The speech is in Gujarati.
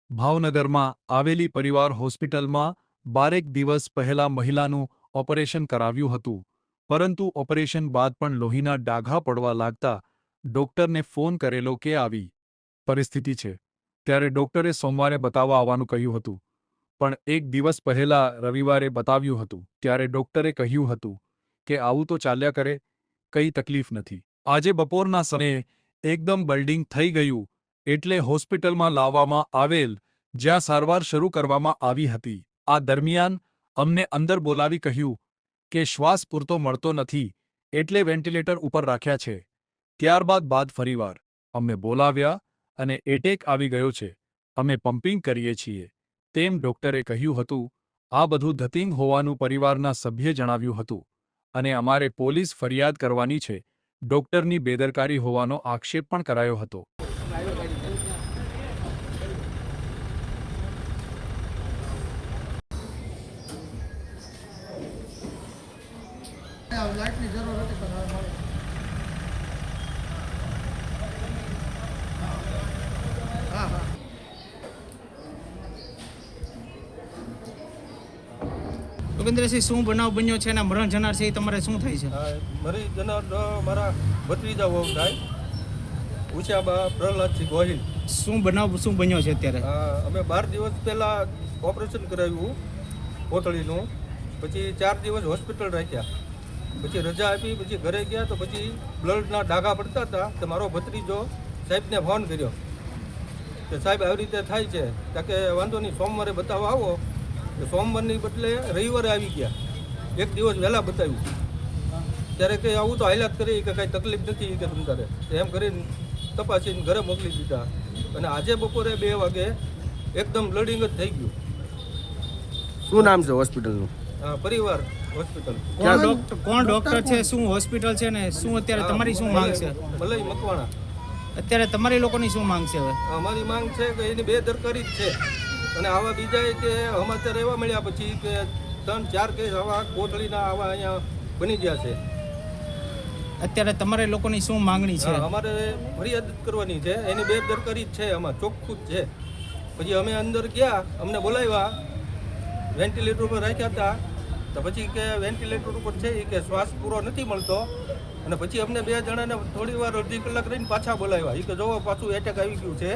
ભાવનગરમાં આવેલી પરિવાર હોસ્પિટલમાં 12 દિવસ પહેલા મહિલાનું ઓપરેશન કરાવ્યું હતું, પરંતુ ઓપરેશન બાદ પણ લોહીના ડાઘા પડવા લાગતા ડોક્ટરને ફોન કરેલો કે આવી પરિસ્થિતિ છે, ત્યારે ડોક્ટરે સોમવારે બતાવવા આવવાનું કહ્યું હતું. પણ એક દિવસ પહેલા રવિવારે બતાવ્યું હતું, ત્યારે ડોક્ટરે કહ્યું હતું કે આવું તો ચાલ્યા કરે, કંઈ તકલીફ નથી. આજે બપોરના સમયે એકદમ બલ્ડિંગ થઈ ગયું એટલે હોસ્પિટલમાં લાવવામાં આવેલ, જ્યાં સારવાર શરૂ કરવામાં આવી હતી. આ દરમિયાન અમને અંદર બોલાવી કહ્યું કે શ્વાસ પૂરતો મળતો નથી એટલે વેન્ટિલેટર ઉપર રાખ્યા છે. ત્યારબાદ ફરીવાર અમને બોલાવ્યા અને એટેક આવી ગયો છે, અમે પમ્પિંગ કરીએ છીએ તેમ ડોક્ટરે કહ્યું હતું. આ બધું ધતિંગ હોવાનું પરિવારના સભ્યે જણાવ્યું હતું અને અમારે પોલીસ ફરિયાદ કરવાની છે. ડોક્ટરની બેદરકારી હોવાનો આક્ષેપ પણ કરાયો હતો. યોગેન્દ્રસિંહ, શું બનાવ બન્યો છે અને મરણ જનાર છે એ તમારે શું થાય છે? મરી જનાર મારા ભત્રીજા વહુ થાય, ઉછાબા પ્રહલાદસિંહ ગોહિલ. શું બન્યો છે અત્યારે? અમે 12 દિવસ પહેલાં ઓપરેશન કરાવ્યું કોથળીનું, પછી 4 દિવસ હોસ્પિટલ રાખ્યા, પછી રજા આપી, પછી ઘરે ગયા તો પછી બ્લડના ડાઘા પડતા હતા. તો મારો ભત્રીજો સાહેબને ફોન કર્યો કે સાહેબ આવી રીતે થાય છે, કારણ કે વાંધો નહીં સોમવારે બતાવવા આવો. તો સોમવારની બદલે રવિવારે આવી ગયા, એક દિવસ વહેલા બતાવ્યું. ત્યારે કંઈ આવું તો હાઈલાત કરી કે કાંઈ તકલીફ નથી કે તમ તારે, એમ કરીને તપાસીને ઘરે મોકલી દીધા. અને આજે બપોરે 2 વાગે એકદમ બ્લડિંગ જ થઈ ગયું. શું નામ છે હોસ્પિટલનું? પરિવાર હોસ્પિટલ. કોણ ડોક્ટર છે, શું હોસ્પિટલ છે ને શું અત્યારે તમારી શું માંગ છે? મલય મકવાણા. અત્યારે તમારી લોકોની શું માંગ છે? હવે અમારી માંગ છે કે એની બેદરકારી જ છે. અને આવા બીજા કે અમારે રહેવા મળ્યા પછી કે 3-4 કેસ આવા કોથળીના આવા અહીંયા બની ગયા છે. અત્યારે તમારે લોકોની શું માંગણી છે? અમારે ફરિયાદ કરવાની છે, એની બેદરકારી જ છે, આમાં ચોખ્ખું જ છે. પછી અમે અંદર ગયા, અમને બોલાવ્યા, વેન્ટિલેટર ઉપર રાખ્યા હતા. તો પછી કે વેન્ટિલેટર ઉપર છે કે શ્વાસ પૂરો નથી મળતો. અને પછી અમને 2 જણાને થોડી વાર અડધી કલાક રહીને પાછા બોલાવ્યા, એ કે જોવો પાછું એટેક આવી ગયું છે.